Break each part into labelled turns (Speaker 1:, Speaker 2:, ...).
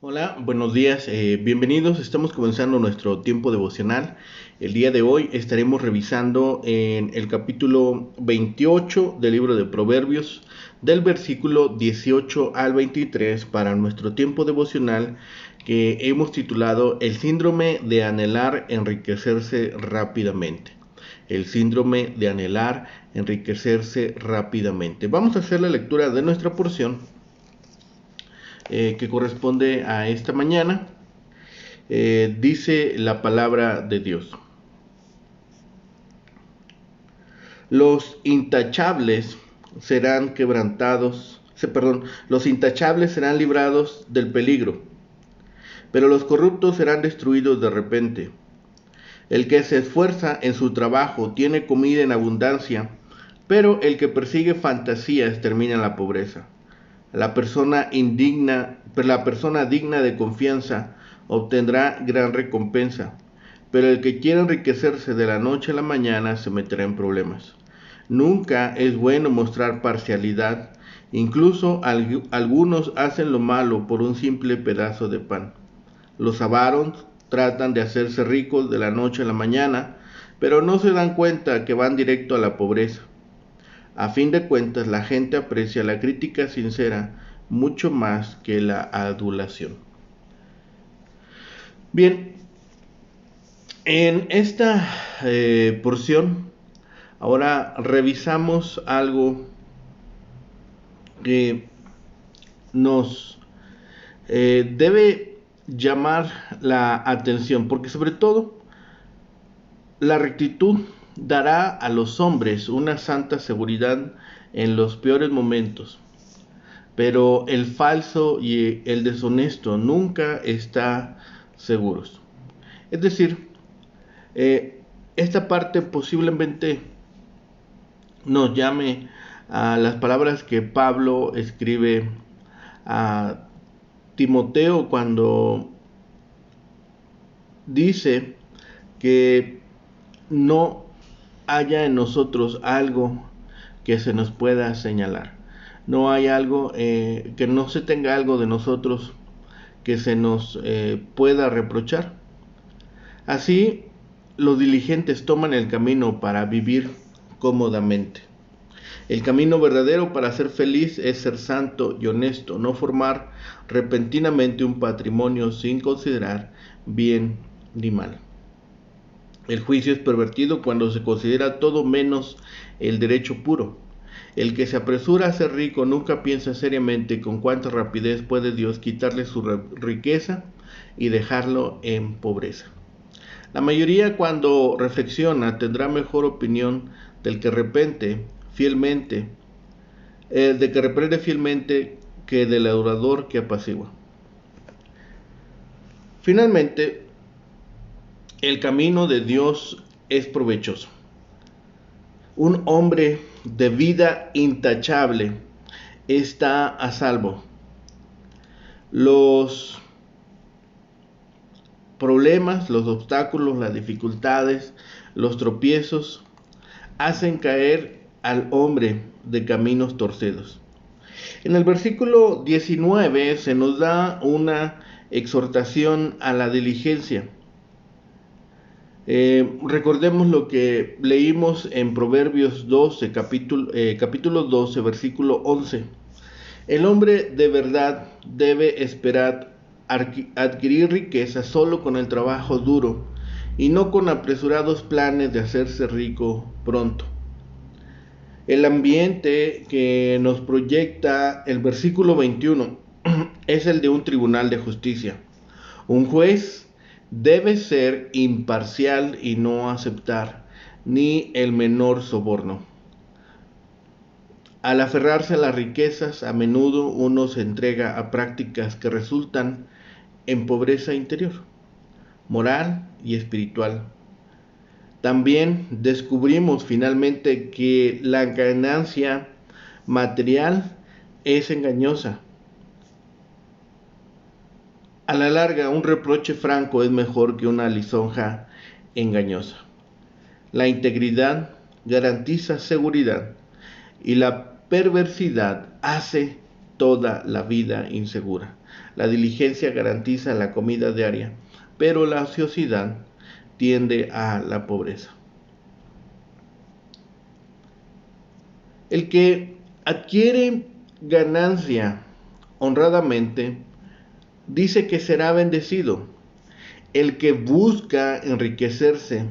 Speaker 1: Hola, buenos días, bienvenidos. Estamos comenzando nuestro tiempo devocional. El día de hoy estaremos revisando en el capítulo 28 del libro de Proverbios, del versículo 18 al 23 para nuestro tiempo devocional que hemos titulado El síndrome de anhelar enriquecerse rápidamente. El síndrome de anhelar enriquecerse rápidamente. Vamos a hacer la lectura de nuestra porción que corresponde a esta mañana. Dice la palabra de Dios: los intachables serán quebrantados, los intachables serán librados del peligro, pero los corruptos serán destruidos de repente. El que se esfuerza en su trabajo tiene comida en abundancia, pero el que persigue fantasías termina en la pobreza. La persona digna de confianza obtendrá gran recompensa, pero el que quiere enriquecerse de la noche a la mañana se meterá en problemas. Nunca es bueno mostrar parcialidad, incluso algunos hacen lo malo por un simple pedazo de pan. Los avaros tratan de hacerse ricos de la noche a la mañana, pero no se dan cuenta que van directo a la pobreza. A fin de cuentas, la gente aprecia la crítica sincera mucho más que la adulación. Bien, en esta porción ahora revisamos algo que nos debe llamar la atención, porque sobre todo la rectitud dará a los hombres una santa seguridad en los peores momentos. Pero el falso y el deshonesto nunca está seguros. Es decir, esta parte posiblemente nos llame a las palabras que Pablo escribe a Timoteo cuando dice que no haya en nosotros algo que se nos pueda señalar. No hay algo, que no se tenga algo de nosotros que se nos pueda reprochar. Así, los diligentes toman el camino para vivir cómodamente. El camino verdadero para ser feliz es ser santo y honesto, no formar repentinamente un patrimonio sin considerar bien ni mal. El juicio es pervertido cuando se considera todo menos el derecho puro. El que se apresura a ser rico nunca piensa seriamente con cuánta rapidez puede Dios quitarle su riqueza y dejarlo en pobreza. La mayoría, cuando reflexiona, tendrá mejor opinión del que repente fielmente, de que reprende fielmente, que del adorador que apacigua. Finalmente, el camino de Dios es provechoso. Un hombre de vida intachable está a salvo. Los problemas, los obstáculos, las dificultades, los tropiezos hacen caer al hombre de caminos torcidos. En el versículo 19 se nos da una exhortación a la diligencia. Recordemos lo que leímos en Proverbios 12, capítulo 12, versículo 11. El hombre de verdad debe esperar adquirir riqueza solo con el trabajo duro y no con apresurados planes de hacerse rico pronto. El ambiente que nos proyecta el versículo 21 es el de un tribunal de justicia. Un juez debe ser imparcial y no aceptar ni el menor soborno. Al aferrarse a las riquezas, a menudo uno se entrega a prácticas que resultan en pobreza interior, moral y espiritual. También descubrimos finalmente que la ganancia material es engañosa. A la larga, un reproche franco es mejor que una lisonja engañosa. La integridad garantiza seguridad y la perversidad hace toda la vida insegura. La diligencia garantiza la comida diaria, pero la ociosidad tiende a la pobreza. El que adquiere ganancia honradamente dice que será bendecido. El que busca enriquecerse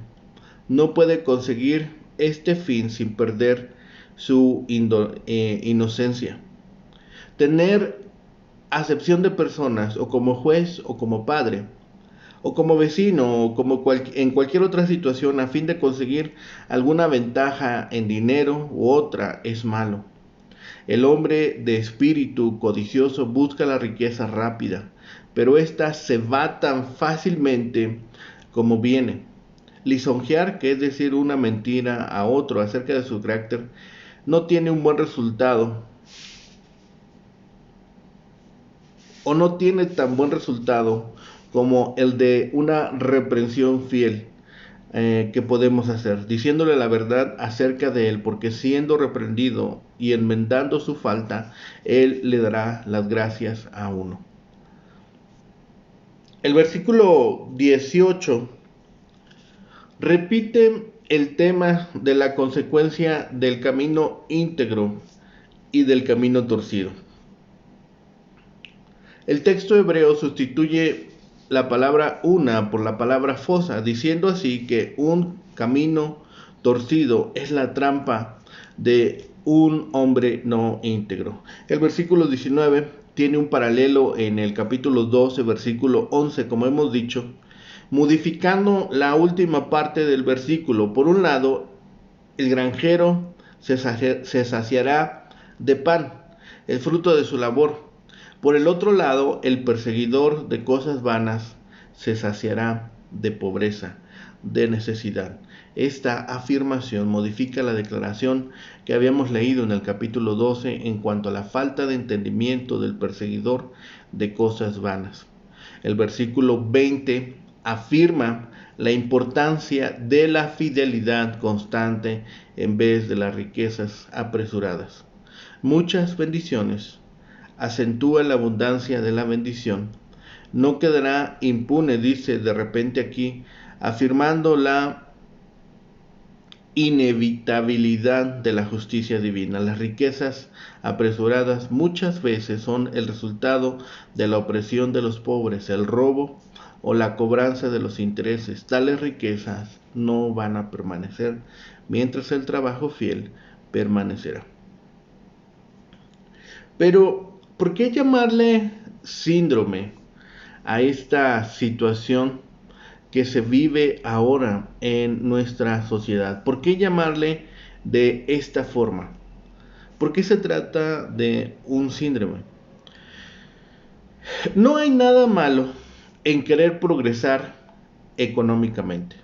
Speaker 1: no puede conseguir este fin sin perder su inocencia. Tener acepción de personas, o como juez, o como padre, o como vecino, o como en cualquier otra situación, a fin de conseguir alguna ventaja en dinero u otra, es malo. El hombre de espíritu codicioso busca la riqueza rápida, pero ésta se va tan fácilmente como viene. Lisonjear, que es decir una mentira a otro acerca de su carácter, no tiene un buen resultado, o no tiene tan buen resultado como el de una reprensión fiel que podemos hacer, diciéndole la verdad acerca de él, porque siendo reprendido y enmendando su falta, él le dará las gracias a uno. El versículo 18 repite el tema de la consecuencia del camino íntegro y del camino torcido. El texto hebreo sustituye la palabra una por la palabra fosa, diciendo así que un camino torcido es la trampa de un hombre no íntegro. El versículo 19 tiene un paralelo en el capítulo 12, versículo 11, como hemos dicho, modificando la última parte del versículo. Por un lado, el granjero se saciará de pan, el fruto de su labor. Por el otro lado, el perseguidor de cosas vanas se saciará de pobreza, de necesidad. Esta afirmación modifica la declaración que habíamos leído en el capítulo 12 en cuanto a la falta de entendimiento del perseguidor de cosas vanas. El versículo 20 afirma la importancia de la fidelidad constante en vez de las riquezas apresuradas. Muchas bendiciones acentúa la abundancia de la bendición. No quedará impune, dice de repente aquí, afirmando la inevitabilidad de la justicia divina. Las riquezas apresuradas muchas veces son el resultado de la opresión de los pobres, el robo o la cobranza de los intereses. Tales riquezas no van a permanecer, mientras el trabajo fiel permanecerá. Pero, ¿por qué llamarle síndrome a esta situación que se vive ahora en nuestra sociedad? ¿Por qué llamarle de esta forma? ¿Por qué se trata de un síndrome? No hay nada malo en querer progresar económicamente,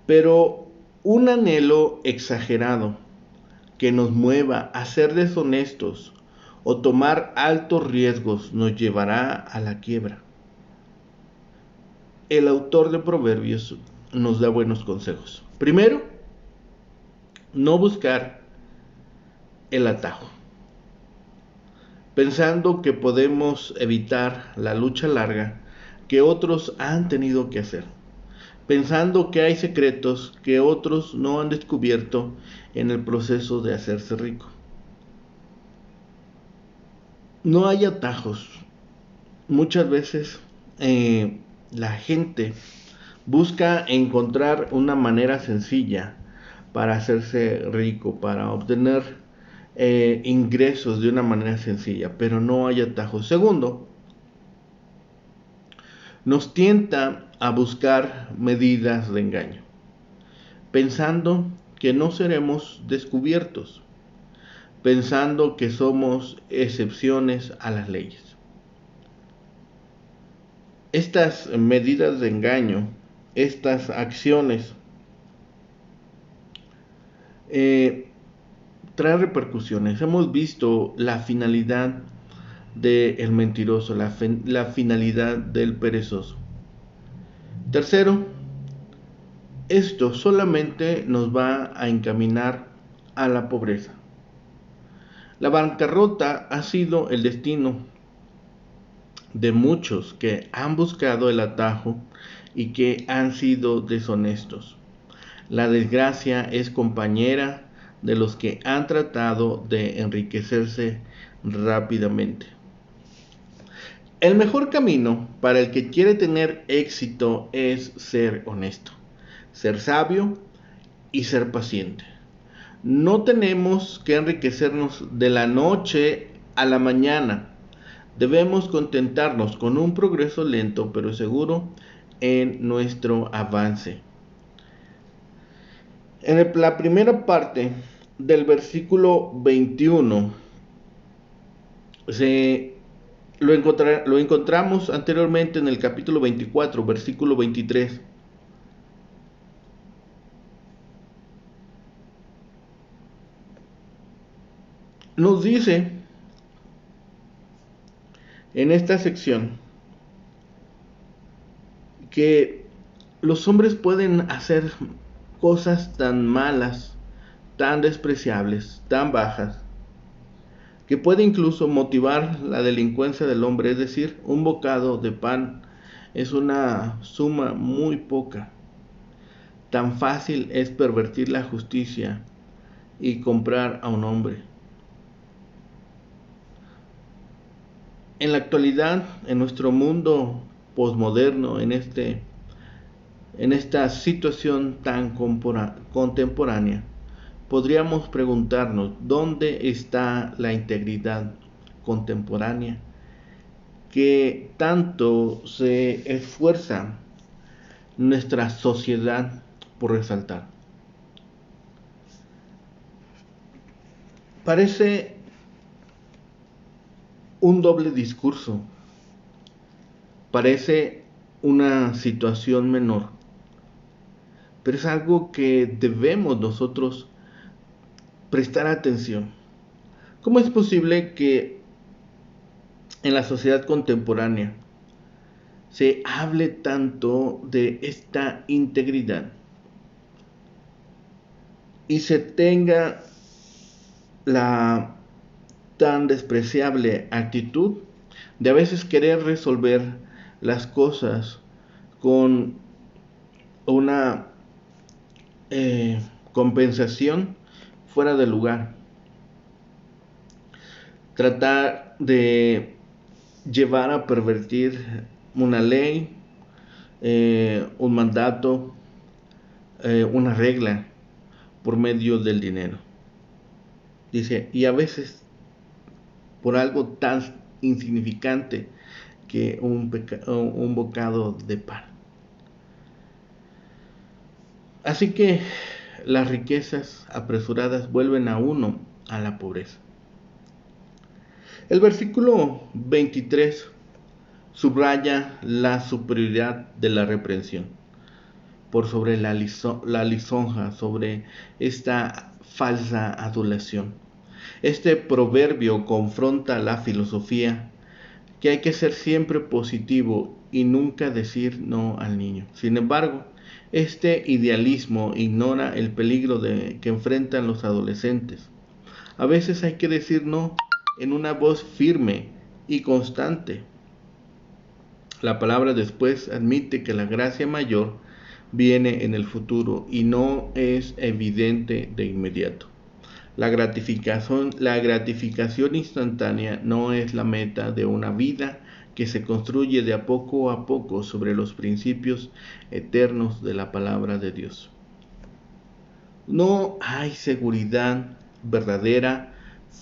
Speaker 1: pero un anhelo exagerado que nos mueva a ser deshonestos o tomar altos riesgos nos llevará a la quiebra. El autor de Proverbios nos da buenos consejos. Primero, no buscar el atajo, pensando que podemos evitar la lucha larga que otros han tenido que hacer, pensando que hay secretos que otros no han descubierto en el proceso de hacerse rico. No hay atajos. Muchas veces la gente busca encontrar una manera sencilla para hacerse rico, para obtener ingresos de una manera sencilla, pero no hay atajos. Segundo, nos tienta a buscar medidas de engaño, pensando que no seremos descubiertos, pensando que somos excepciones a las leyes. Estas medidas de engaño, estas acciones, traen repercusiones. Hemos visto la finalidad del mentiroso, la finalidad del perezoso. Tercero, esto solamente nos va a encaminar a la pobreza. La bancarrota ha sido el destino de muchos que han buscado el atajo y que han sido deshonestos. La desgracia es compañera de los que han tratado de enriquecerse rápidamente. El mejor camino para el que quiere tener éxito es ser honesto, ser sabio y ser paciente. No tenemos que enriquecernos de la noche a la mañana. Debemos contentarnos con un progreso lento pero seguro en nuestro avance. En la primera parte del versículo 21 lo encontramos anteriormente en el capítulo 24, versículo 23. Nos dice en esta sección que los hombres pueden hacer cosas tan malas, tan despreciables, tan bajas, que puede incluso motivar la delincuencia del hombre. Es decir, un bocado de pan es una suma muy poca. Tan fácil es pervertir la justicia y comprar a un hombre. En la actualidad, en nuestro mundo posmoderno, en esta situación tan contemporánea, podríamos preguntarnos dónde está la integridad contemporánea que tanto se esfuerza nuestra sociedad por resaltar. Parece un doble discurso, parece una situación menor, pero es algo que debemos nosotros prestar atención. ¿Cómo es posible que en la sociedad contemporánea se hable tanto de esta integridad y se tenga la tan despreciable actitud de a veces querer resolver las cosas con una compensación fuera de lugar? Tratar de llevar a pervertir una ley, un mandato, una regla por medio del dinero. Dice, y a veces por algo tan insignificante que un bocado de pan. Así que las riquezas apresuradas vuelven a uno a la pobreza. El versículo 23 subraya la superioridad de la reprensión por sobre la lisonja, sobre esta falsa adulación. Este proverbio confronta la filosofía que hay que ser siempre positivo y nunca decir no al niño. Sin embargo, este idealismo ignora el peligro que enfrentan los adolescentes. A veces hay que decir no en una voz firme y constante. La palabra después admite que la gracia mayor viene en el futuro y no es evidente de inmediato. La gratificación instantánea no es la meta de una vida que se construye de a poco sobre los principios eternos de la palabra de Dios. No hay seguridad verdadera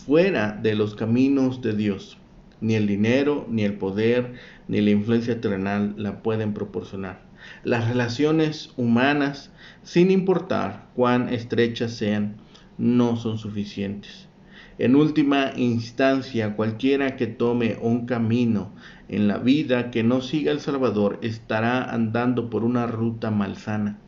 Speaker 1: fuera de los caminos de Dios. Ni el dinero, ni el poder, ni la influencia terrenal la pueden proporcionar. Las relaciones humanas, sin importar cuán estrechas sean, no son suficientes. En última instancia, cualquiera que tome un camino en la vida que no siga el Salvador estará andando por una ruta malsana.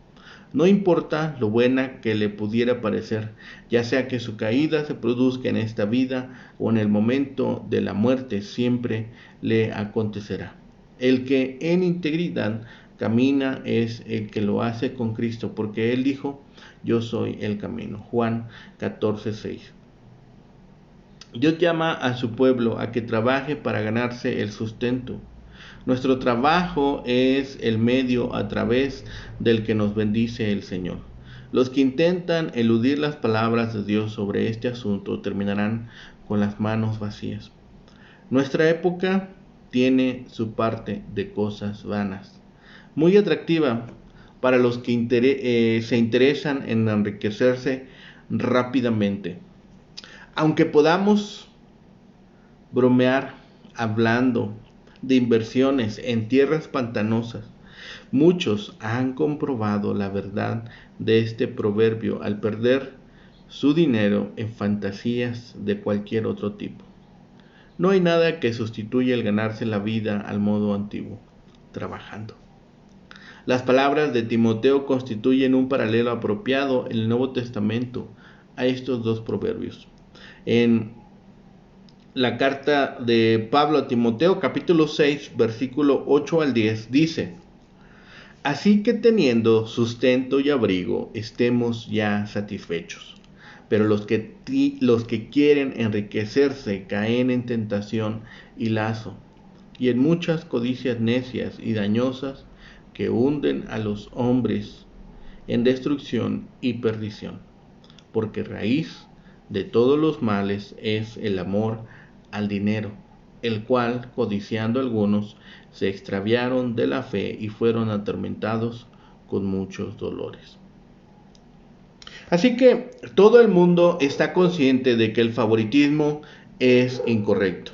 Speaker 1: No importa lo buena que le pudiera parecer, ya sea que su caída se produzca en esta vida o en el momento de la muerte, siempre le acontecerá. El que en integridad camina es el que lo hace con Cristo, porque Él dijo, yo soy el camino. Juan 14:6. Dios llama a su pueblo a que trabaje para ganarse el sustento. Nuestro trabajo es el medio a través del que nos bendice el Señor. Los que intentan eludir las palabras de Dios sobre este asunto terminarán con las manos vacías. Nuestra época tiene su parte de cosas vanas, muy atractiva para los que se interesan en enriquecerse rápidamente. Aunque podamos bromear hablando de inversiones en tierras pantanosas, muchos han comprobado la verdad de este proverbio al perder su dinero en fantasías de cualquier otro tipo. No hay nada que sustituya el ganarse la vida al modo antiguo, trabajando. Las palabras de Timoteo constituyen un paralelo apropiado en el Nuevo Testamento a estos dos proverbios. En la carta de Pablo a Timoteo, capítulo 6, versículo 8 al 10, dice: Así que teniendo sustento y abrigo, estemos ya satisfechos. Pero los que quieren enriquecerse caen en tentación y lazo, y en muchas codicias necias y dañosas que hunden a los hombres en destrucción y perdición. Porque raíz de todos los males es el amor al dinero, el cual, codiciando algunos, se extraviaron de la fe y fueron atormentados con muchos dolores. Así que todo el mundo está consciente de que el favoritismo es incorrecto.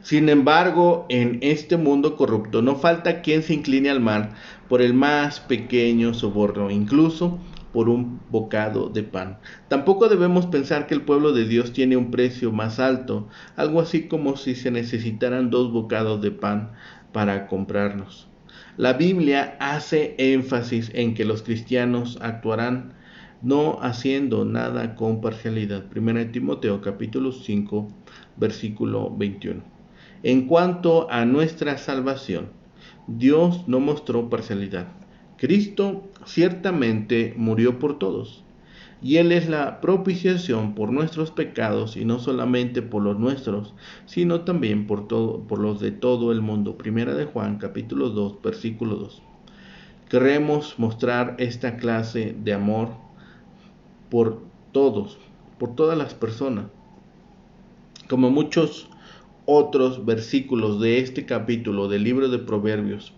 Speaker 1: Sin embargo, en este mundo corrupto no falta quien se incline al mal por el más pequeño soborno, incluso por un bocado de pan. Tampoco debemos pensar que el pueblo de Dios tiene un precio más alto, algo así como si se necesitaran 2 bocados de pan para comprarnos. La Biblia hace énfasis en que los cristianos actuarán no haciendo nada con parcialidad. 1 Timoteo capítulo 5, versículo 21. En cuanto a nuestra salvación, Dios no mostró parcialidad. Cristo ciertamente murió por todos, y Él es la propiciación por nuestros pecados, y no solamente por los nuestros, sino también por los de todo el mundo. 1 de Juan capítulo 2, versículo 2. Queremos mostrar esta clase de amor por todos, por todas las personas. Como muchos otros versículos de este capítulo del libro de Proverbios,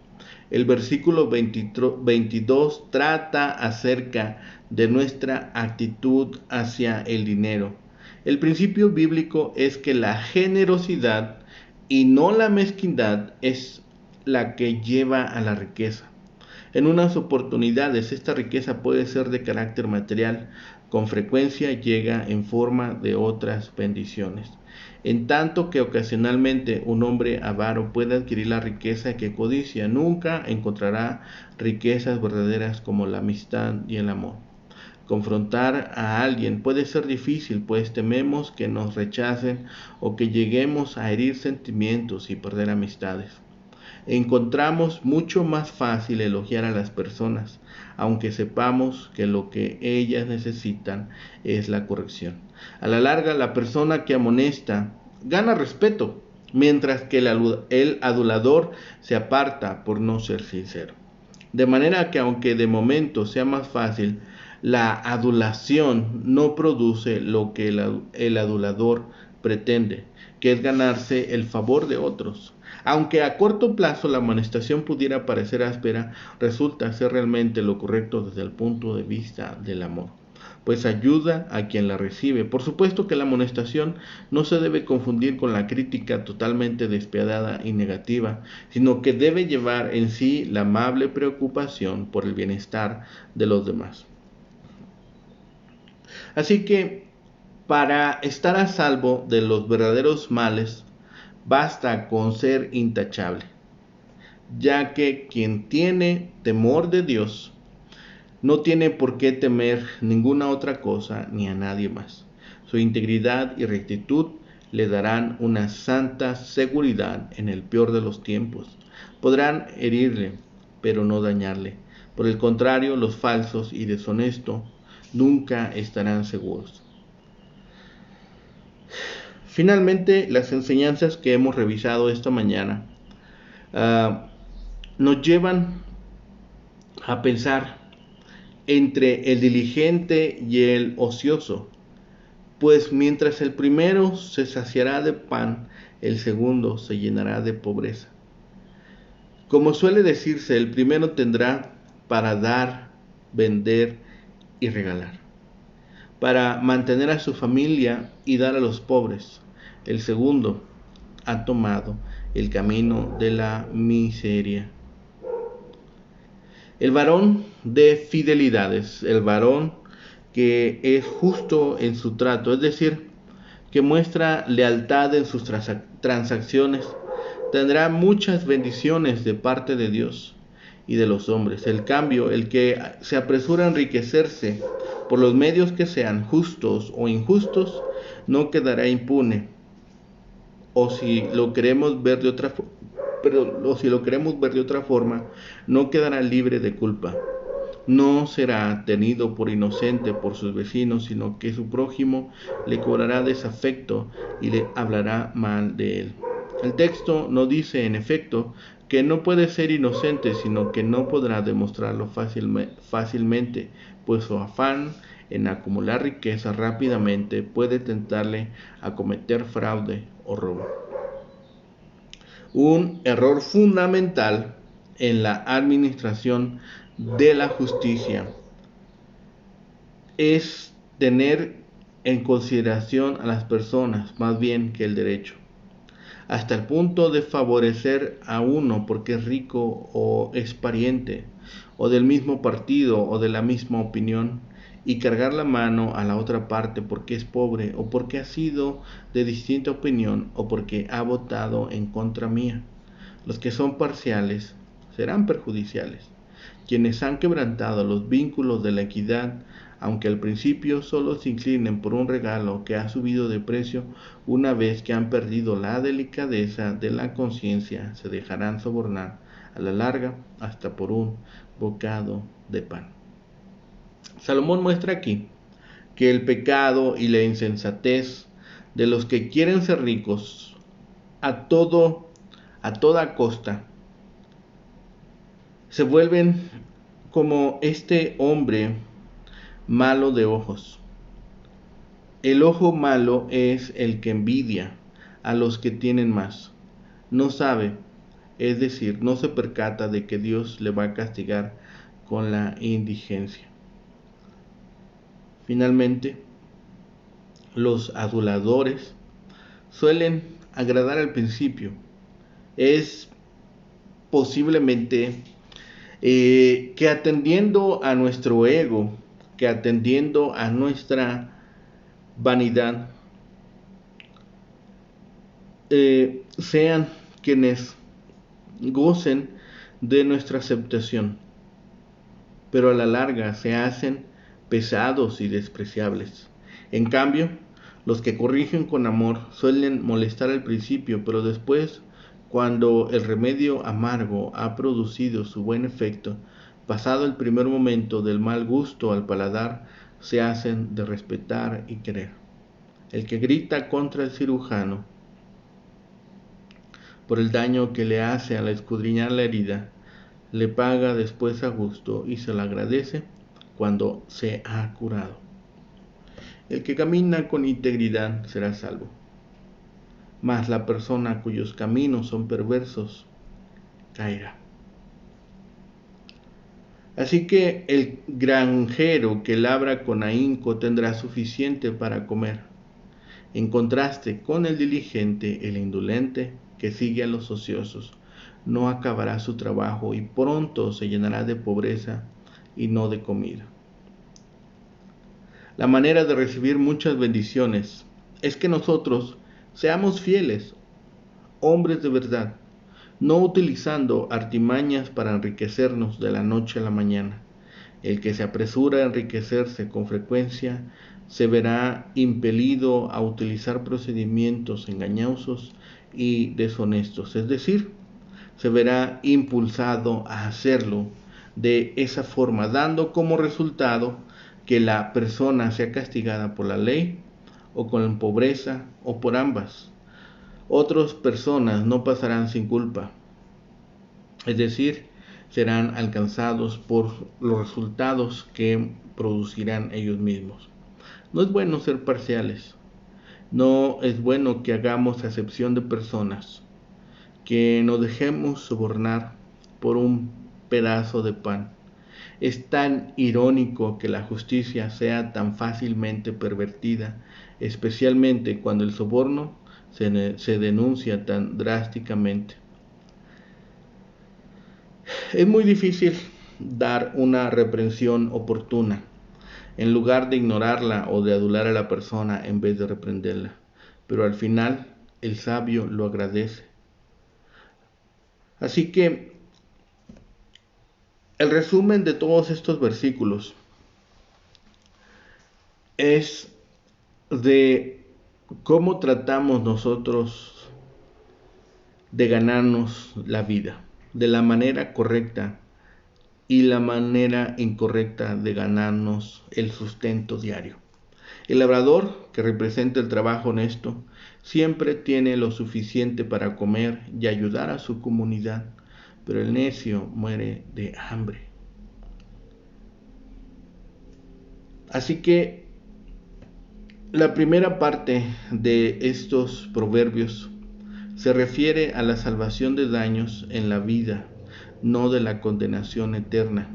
Speaker 1: el versículo 22 trata acerca de nuestra actitud hacia el dinero. El principio bíblico es que la generosidad y no la mezquindad es la que lleva a la riqueza. En unas oportunidades esta riqueza puede ser de carácter material, con frecuencia llega en forma de otras bendiciones. En tanto que ocasionalmente un hombre avaro puede adquirir la riqueza que codicia, nunca encontrará riquezas verdaderas como la amistad y el amor. Confrontar a alguien puede ser difícil, pues tememos que nos rechacen o que lleguemos a herir sentimientos y perder amistades. Encontramos mucho más fácil elogiar a las personas, aunque sepamos que lo que ellas necesitan es la corrección. A la larga, la persona que amonesta gana respeto, mientras que el adulador se aparta por no ser sincero. De manera que aunque de momento sea más fácil, la adulación no produce lo que el adulador pretende, que es ganarse el favor de otros. Aunque a corto plazo la amonestación pudiera parecer áspera, resulta ser realmente lo correcto desde el punto de vista del amor, pues ayuda a quien la recibe. Por supuesto que la amonestación no se debe confundir con la crítica totalmente despiadada y negativa, sino que debe llevar en sí la amable preocupación por el bienestar de los demás. Así que, para estar a salvo de los verdaderos males, basta con ser intachable, ya que quien tiene temor de Dios no tiene por qué temer ninguna otra cosa ni a nadie más. Su integridad y rectitud le darán una santa seguridad en el peor de los tiempos. Podrán herirle, pero no dañarle. Por el contrario, los falsos y deshonestos nunca estarán seguros. Finalmente, las enseñanzas que hemos revisado esta mañana nos llevan a pensar entre el diligente y el ocioso, pues mientras el primero se saciará de pan, el segundo se llenará de pobreza. Como suele decirse, el primero tendrá para dar, vender y regalar, para mantener a su familia y dar a los pobres. El segundo ha tomado el camino de la miseria. El varón de fidelidades, el varón que es justo en su trato, es decir, que muestra lealtad en sus transacciones, tendrá muchas bendiciones de parte de Dios y de los hombres. El cambio, el que se apresura a enriquecerse por los medios que sean justos o injustos, no quedará impune. O si lo queremos ver de otra forma, no quedará libre de culpa. No será tenido por inocente por sus vecinos, sino que su prójimo le cobrará desafecto y le hablará mal de él. El texto no dice, en efecto, que no puede ser inocente, sino que no podrá demostrarlo fácilmente, pues su afán en acumular riqueza rápidamente puede tentarle a cometer fraude o robo. Un error fundamental en la administración de la justicia es tener en consideración a las personas más bien que el derecho, hasta el punto de favorecer a uno porque es rico o es pariente o del mismo partido o de la misma opinión, y cargar la mano a la otra parte porque es pobre o porque ha sido de distinta opinión o porque ha votado en contra mía. Los que son parciales serán perjudiciales. Quienes han quebrantado los vínculos de la equidad, aunque al principio solo se inclinen por un regalo que ha subido de precio, una vez que han perdido la delicadeza de la conciencia, se dejarán sobornar a la larga hasta por un bocado de pan. Salomón muestra aquí que el pecado y la insensatez de los que quieren ser ricos a toda costa se vuelven como este hombre malo de ojos. El ojo malo es el que envidia a los que tienen más. No sabe, es decir, no se percata de que Dios le va a castigar con la indigencia. Finalmente, los aduladores suelen agradar al principio. Es posiblemente que atendiendo a nuestro ego, que atendiendo a nuestra vanidad, sean quienes gocen de nuestra aceptación, pero a la larga se hacen pesados y despreciables. En cambio, los que corrigen con amor suelen molestar al principio, pero después, cuando el remedio amargo ha producido su buen efecto, pasado el primer momento del mal gusto al paladar, se hacen de respetar y querer. El que grita contra el cirujano por el daño que le hace al escudriñar la herida, le paga después a gusto y se lo agradece cuando se ha curado. El que camina con integridad será salvo, mas la persona cuyos caminos son perversos caerá. Así que el granjero que labra con ahínco tendrá suficiente para comer, en contraste con el diligente, el indolente que sigue a los ociosos, no acabará su trabajo y pronto se llenará de pobreza y no de comida. La manera de recibir muchas bendiciones es que nosotros seamos fieles, hombres de verdad, no utilizando artimañas para enriquecernos de la noche a la mañana. El que se apresura a enriquecerse con frecuencia se verá impelido a utilizar procedimientos engañosos y deshonestos, es decir, se verá impulsado a hacerlo de esa forma, dando como resultado que la persona sea castigada por la ley o con pobreza, o por ambas. Otras personas no pasarán sin culpa, es decir, serán alcanzados por los resultados que producirán ellos mismos. No es bueno ser parciales, no es bueno que hagamos acepción de personas, que nos dejemos sobornar por un pedazo de pan. Es tan irónico que la justicia sea tan fácilmente pervertida, especialmente cuando el soborno se denuncia tan drásticamente. Es muy difícil dar una reprensión oportuna, en lugar de ignorarla o de adular a la persona en vez de reprenderla. Pero al final el sabio lo agradece. Así que el resumen de todos estos versículos es de cómo tratamos nosotros de ganarnos la vida, de la manera correcta y la manera incorrecta de ganarnos el sustento diario. El labrador, que representa el trabajo honesto, siempre tiene lo suficiente para comer y ayudar a su comunidad, pero el necio muere de hambre. Así que la primera parte de estos proverbios se refiere a la salvación de daños en la vida, no de la condenación eterna.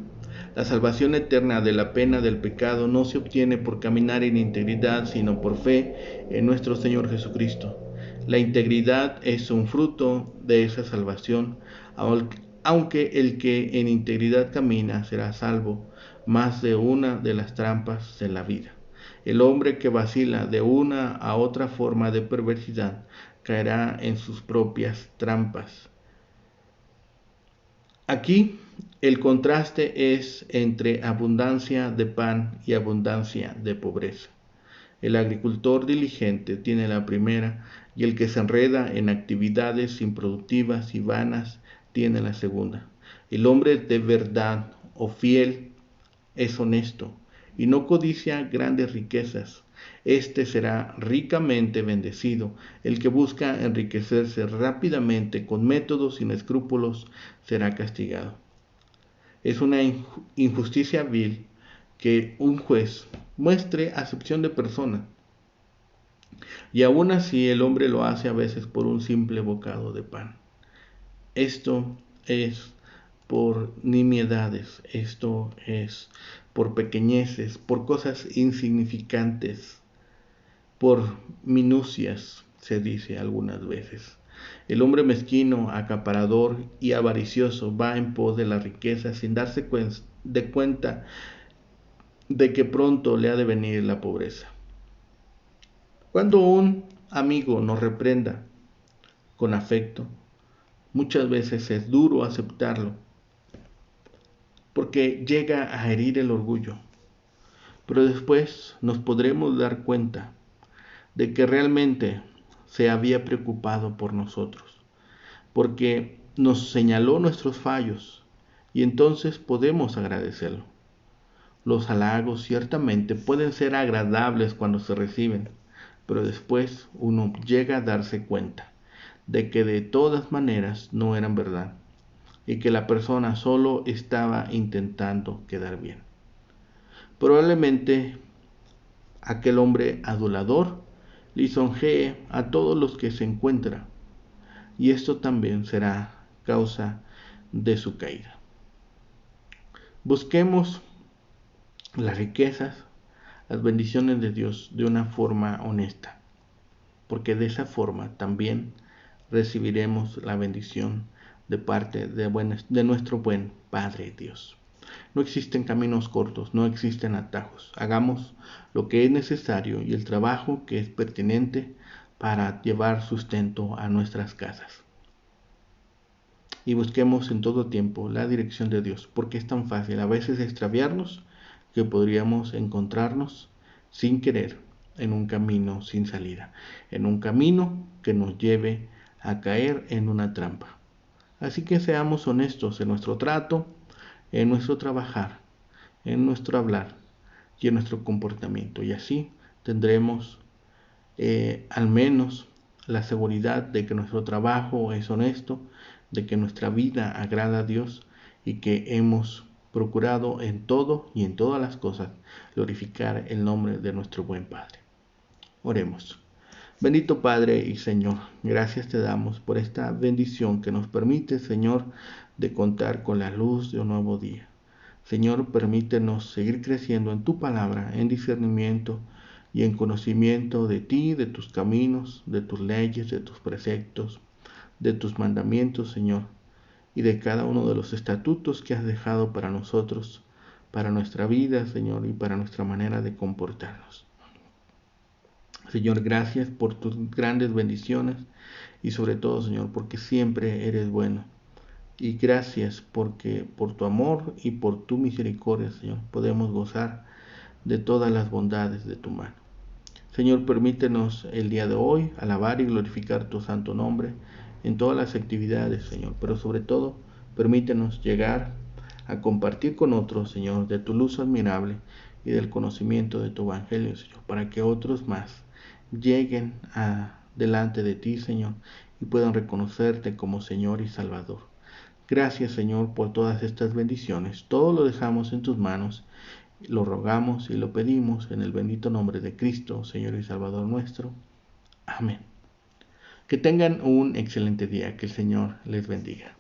Speaker 1: La salvación eterna de la pena del pecado no se obtiene por caminar en integridad, sino por fe en nuestro Señor Jesucristo. La integridad es un fruto de esa salvación, aunque el que en integridad camina será salvo más de una de las trampas de la vida. El hombre que vacila de una a otra forma de perversidad caerá en sus propias trampas. Aquí el contraste es entre abundancia de pan y abundancia de pobreza. El agricultor diligente tiene la primera y el que se enreda en actividades improductivas y vanas tiene la segunda. El hombre de verdad o fiel es honesto y no codicia grandes riquezas. Este será ricamente bendecido. El que busca enriquecerse rápidamente con métodos sin escrúpulos será castigado. Es una injusticia vil que un juez muestre acepción de persona. Y aún así el hombre lo hace a veces por un simple bocado de pan. Esto es por nimiedades, esto es por pequeñeces, por cosas insignificantes, por minucias, se dice algunas veces. El hombre mezquino, acaparador y avaricioso va en pos de la riqueza sin darse cuenta de que pronto le ha de venir la pobreza. Cuando un amigo nos reprenda con afecto, muchas veces es duro aceptarlo, porque llega a herir el orgullo, pero después nos podremos dar cuenta de que realmente se había preocupado por nosotros, porque nos señaló nuestros fallos y entonces podemos agradecerlo. Los halagos ciertamente pueden ser agradables cuando se reciben, pero después uno llega a darse cuenta de que de todas maneras no eran verdad y que la persona solo estaba intentando quedar bien. Probablemente aquel hombre adulador lisonjee a todos los que se encuentra, y esto también será causa de su caída. Busquemos las riquezas, las bendiciones de Dios de una forma honesta, porque de esa forma también recibiremos la bendición de parte de nuestro buen Padre Dios. No existen caminos cortos, no existen atajos. Hagamos lo que es necesario y el trabajo que es pertinente para llevar sustento a nuestras casas. Y busquemos en todo tiempo la dirección de Dios, porque es tan fácil a veces extraviarnos que podríamos encontrarnos sin querer en un camino sin salida, en un camino que nos lleve a caer en una trampa. Así que seamos honestos en nuestro trato, en nuestro trabajar, en nuestro hablar y en nuestro comportamiento, y así tendremos al menos la seguridad de que nuestro trabajo es honesto, de que nuestra vida agrada a Dios y que hemos procurado en todo y en todas las cosas glorificar el nombre de nuestro buen Padre. Oremos. Bendito Padre y Señor, gracias te damos por esta bendición que nos permite, Señor, de contar con la luz de un nuevo día. Señor, permítenos seguir creciendo en tu palabra, en discernimiento y en conocimiento de ti, de tus caminos, de tus leyes, de tus preceptos, de tus mandamientos, Señor, y de cada uno de los estatutos que has dejado para nosotros, para nuestra vida, Señor, y para nuestra manera de comportarnos. Señor, gracias por tus grandes bendiciones y sobre todo, Señor, porque siempre eres bueno. Y gracias porque por tu amor y por tu misericordia, Señor, podemos gozar de todas las bondades de tu mano. Señor, permítenos el día de hoy alabar y glorificar tu santo nombre en todas las actividades, Señor, pero sobre todo, permítenos llegar a compartir con otros, Señor, de tu luz admirable y del conocimiento de tu evangelio, Señor, para que otros más lleguen delante de ti, Señor, y puedan reconocerte como Señor y Salvador. Gracias, Señor, por todas estas bendiciones. Todo lo dejamos en tus manos, lo rogamos y lo pedimos en el bendito nombre de Cristo, Señor y Salvador nuestro. Amén. Que tengan un excelente día, que el Señor les bendiga.